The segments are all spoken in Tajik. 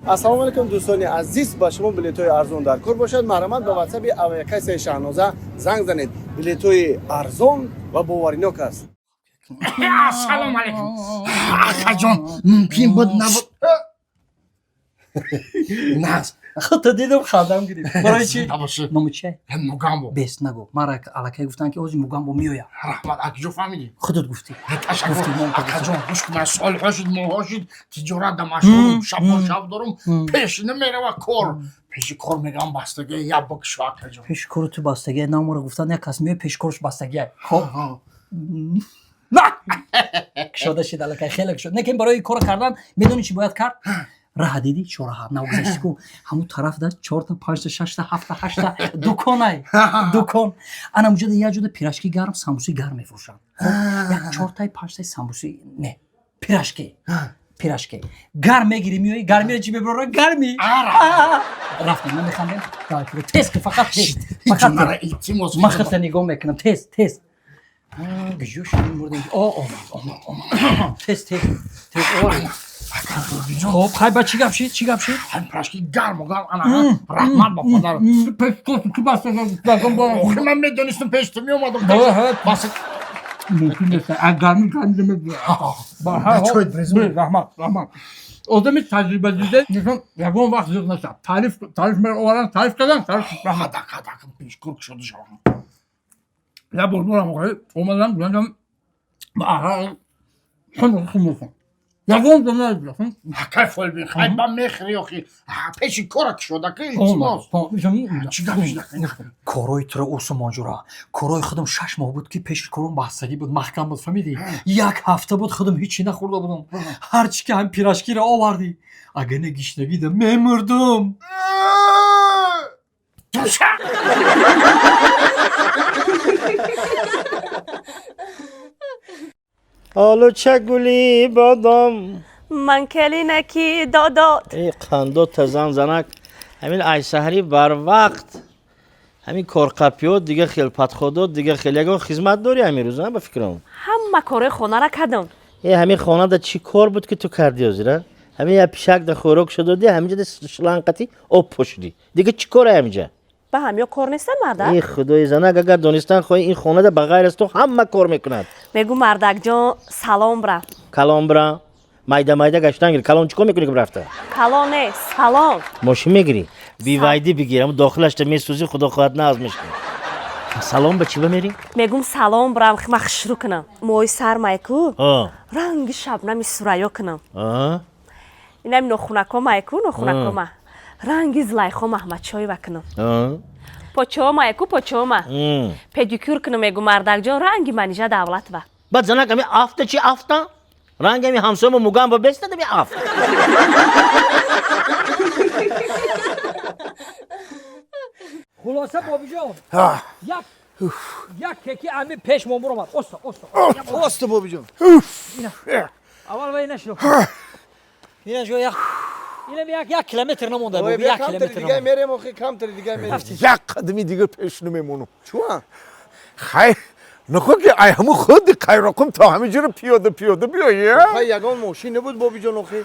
ассалому алайкум дӯстони азиз, ба шумо билетҳои арзон дар кор бошад. маҳрамат ба ватсапи АВИАКАССАИ ШАХНОЗА занг занед. билетҳои арзон ва боваринок аст. Ассалому алайкум. Акаҷон, мумкин буд набуд. Нас. Хата дидам хандам гирифт. Барои чӣ? Номи чӣ? Мугамбо. Бест нагу. Мара аллакай гуфтанд ки ҳозир Мугамбо меояд. Раҳмат, акаҷон фаҳмидӣ? Худот гуфтӣ. Ташаккур. Акаҷон, гӯш кун, солҳо шуд, моҳҳо шуд, тиҷорат да машғулум, шаб дорум, пеш намерава кор. Пеши кор мегам бастагӣ, як бокшо акаҷон. Пеши кору ту бастагӣ, намора гуфтанд як кас меояд пеши корш бастагӣ. Хоб. Кушода шид аллакай, хеле кушод. Лекин барои кор кардан медонӣ чӣ бояд кард? Раҳ дидӣ? чораҳа навгузашти ку ҳамун тараф да 4 5 6 7 8 дуконай. Дукон. Ана муҷода як ҷода пирашки гарм, самбуси гарм мефурӯшанд. Як 4 5 самбуси не. Пирашки. Гарм мегири миёи, гармиро чӣ мебарора? Гарми. Рафтем, ман механдем. Тест фақат тест. Фақат мара илтимос. Ман хата нигоҳ мекунам. Тест. Гижӯ шуди мурдем. Тест. Хоб, хай ба чӣ гап шид? Ҳам пирашки гарму гарм ана. Раҳмат ба подар. Пеш ки бастагам бо. Охир ман медонистам пеш ту меомадам. Бас. Мумкин нест. Гарми мебиём. Чой брезм. Раҳмат. Одами таҷрибадида нишон ягон вақт зиёд нашад. Таъриф меоваранд, таъриф кардан, раҳмат. Ҳадак пешкор шуда шавам. Я борборам омадам гӯяндам ба аҳра хумуфам. Ягон ҷумла набиёфам. Кай фолбин, хай ба мехри охи. Пеши кора кишода ки илтимос. Чӣ гап шуда? Корои туро осу монҷура. Корои худам 6 моҳ буд ки пеши корум бастагӣ буд, маҳкам буд, фаҳмидӣ? Як ҳафта буд худам ҳеҷ чӣ нахӯрда будам. Ҳарчӣ ки ҳам пирашкиро овардӣ. Агар не гишнагида мемурдум. олуча гули бодом манкелинаки додод қандота занак ҳамин айсаҳри барвақт ҳамин корқапиёт дига хелпатходот дига хел ягон хизмат дори ҳамин рӯза ба фикрам ҳама кораи хонара кардам. ҳамин хонада чӣ кор буд ки ту кардӣ ҳозира? ҳамин я пишак да хӯрок шудодӣ ҳаминҷода шланқати об пошидӣ. Дига чӣ кора ҳаминҷа? ба ҳамё кор нестан мардак? худои занак агар донистан хоҳӣ ин хонада ба ғайр аз ту ҳама кор мекунад. мегӯ мардакҷон салом бра. Калон бра майда гаштан гир. Калон чӣ кор мекунӣ ки рафта? Калон не, салом. Мошин мегирӣ? Бивайдӣ бигир, ҳамн дохилашта месӯзӣ, худо хоҳад на аз мешкунӣ. Салом ба чӣ ба мерӣ? мегӯм салом бра, мах шурӯъ кунам. моҳи сар майку ранги шабнами сурайё кунам. инами нохунако майку нохунакома ранги зулайхо маҳмадшоева кунам. почома майку почома педикюр кунам. мегӯ мардакҷон ранги манижа давлатва. баъд занак ҳамин афта чӣ афта? ранги ҳамин ҳамсоямо Мугамбо бестад ҳамин афт. хулоса бобиҷон як кеки ами пеш момур омад. Оста бобиҷон. аввал ва ина шуд. ина ҷо як километр намонда. Як километр дига мерем охи, камтар дига мерем. як қадами дигар пеш намемонам. чуа? хай нахӯ ки ай ҳамун худи қайроқум то ҳаминҷоро пиёда биёя? хай ягон мошин набуд бобиҷон охи.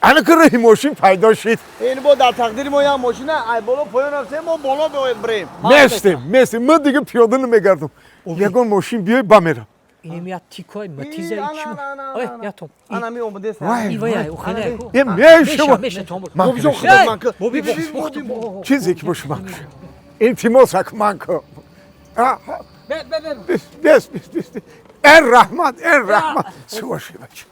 ана ки раҳи мошин пайдо шид. ин бо дар тақдири мо як мошина ай боло поён рафтем, мо боло бирем. местем ман дига пиёда намегардам. ягон мошин биёй ба мерам. инем як тикои матиза чӣ? я том. ана ми омадест. ивая ухеле. меша том. бобиҷон худо манка. чизе ки боша ман кушам. илтимос ак ман ку. бес. раҳмат. сувоши бача.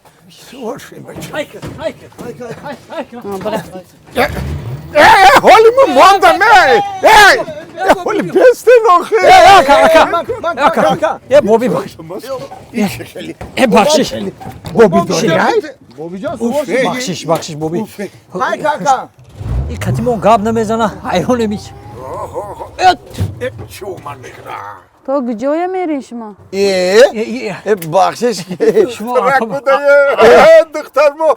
ҳоли ман мондам. ҳоли бестен охи. боби бахшиш. бобиҷон сувоши. бахшиш боби. ҳай кака. ин катимон гап намезана. ҳайрон меш. чӣ ман мекунам? то куҷоя мерӣ шумо? бахшиш духтармо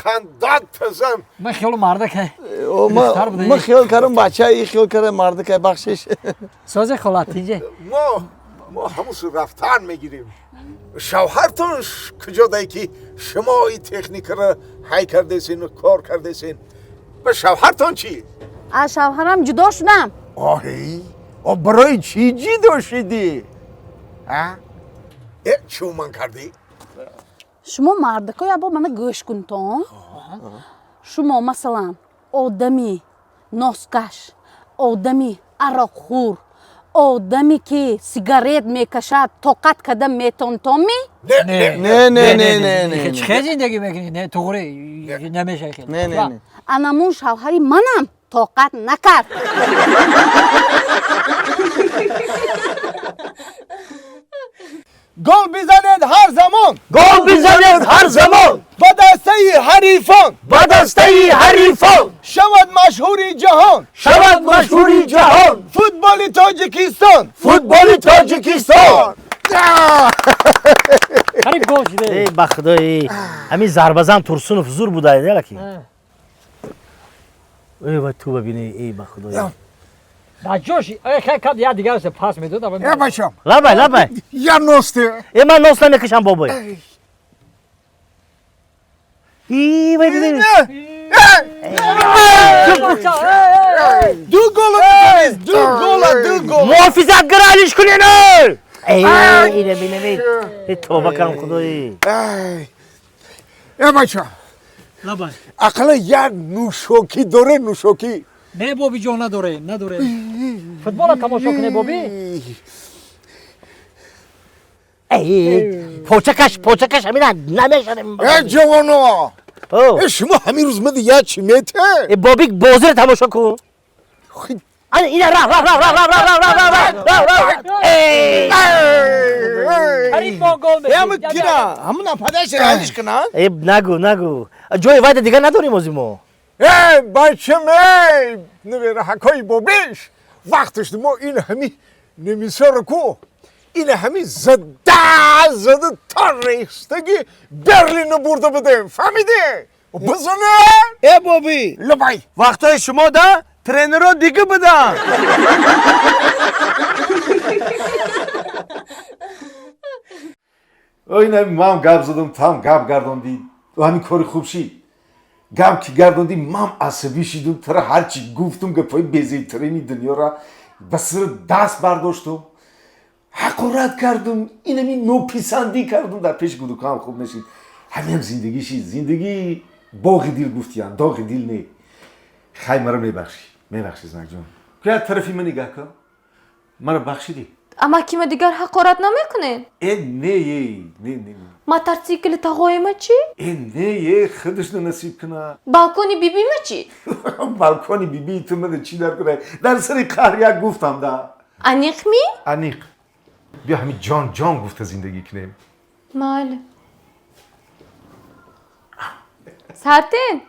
қандат тазам. ман хиёл мардакай. ман хиёл кардам бача, ин хиёл кардам мардакай. бахшиш созе холатиҷе. мо ҳамусу рафтан мегирем. шавҳартон куҷодае ки шумо ин техникаро ҳай кардесин, кор кардесин? به شوهرتان چی؟ از شوهرم جدا شدم. آهی برای چی جدا شدی؟ چون من کردی؟ شما مردکای ابا منو گوش کن تو. شما مثلا آدمی ناسکش، آدمی عراقخور، آدمی که سیگارت میکشد طاقت قدم میتونتامی؟ نه خیلی زندگی میکنی نه توغری نمیشه خیلی نه انمون شوهری منم طاقت نکرد. گل بزنید هر زمان، گل بزنید هر زمان، با دسته حریفان، با دسته حریفان، شود مشهوری جهان، شود مشهوری جهان، فوتبال تاجیکستان، فوتبال تاجیکستان. خریب گل شده. ای بخدایی همین ضربه‌زن ترسونوف زور بوده دیگه کی؟ ای و تو ببینی ای بخدایی. جوش خیلی کم یه دیگر است پاس میداد. بچم لبای یا نسته ای من نوست نمیکشم بابای. ای ببین دو گل می‌زنید، دو گل. محافظتگر علیش کنین. ای ببین ای توبه کن خدایی. بچم لبای اقلا یک نوشوکی داره نوشوکی. نه بابی جان نداره فوتبال تماشا کنه بابی. ای پوچکش همین نمیشنم. ای جوانا شما همین روز مدی یاد چی میته؟ ای بابی بازی رو تماشا کن. این راه خریب با گل میشه. همون کینا، همون پدرش رایش کنن. ای نگو جای وقت دیگه نداریم از ما. ای بچه می نمیره حکای بابیش وقتش ما این همی نمیسه رکو این همی زده تا ریستگی برلین برده بده فهمیده؟ بزنه؟ ای بابی لبای وقتای شما ده ترینرها دیگه بدن. این مام گپ زدم تام گپ گرداندی و همین کار خوب شید. گپ که گرداندی مام عصبی شدم ترا هرچی گفتم گپای بیزیترینی دنیا را بس دست برداشتم حقارت کردم اینمی نوپسندی کردم در پیش گدوکام خوب نشید. همین زندگی شید. زندگی باغ دیل گفتیان داغ دیل نه. خیلی مرا میبخشی زنگ جان که طرفی من نگاه کن مرا بخشیدی. اما کیم دیگر حقارت نمیکنین؟ نه موتورسیکل تاغوی ما چی؟ نه خودش نصیب کنه. بالکونی بیبی ما چی؟ بالکونی بیبی تو مده چی در کنه در سری قهر یک گفتم ده انیق می؟ انیق بیا همین جان گفته زندگی کنیم. مال سرتین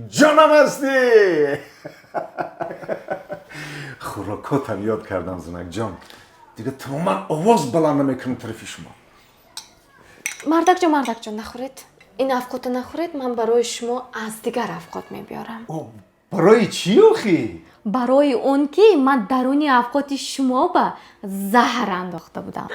جانم هستی. خوراکاتم یاد کردم زنک جان دیگه تماما آواز بلند نمیکنم طرفی شما. مردک جان نخورید این افقات نخورید من برای شما از دیگر افقات میبیارم. برای چی آخی؟ برای اون که من درونی افقات شما به زهر انداخته بودم.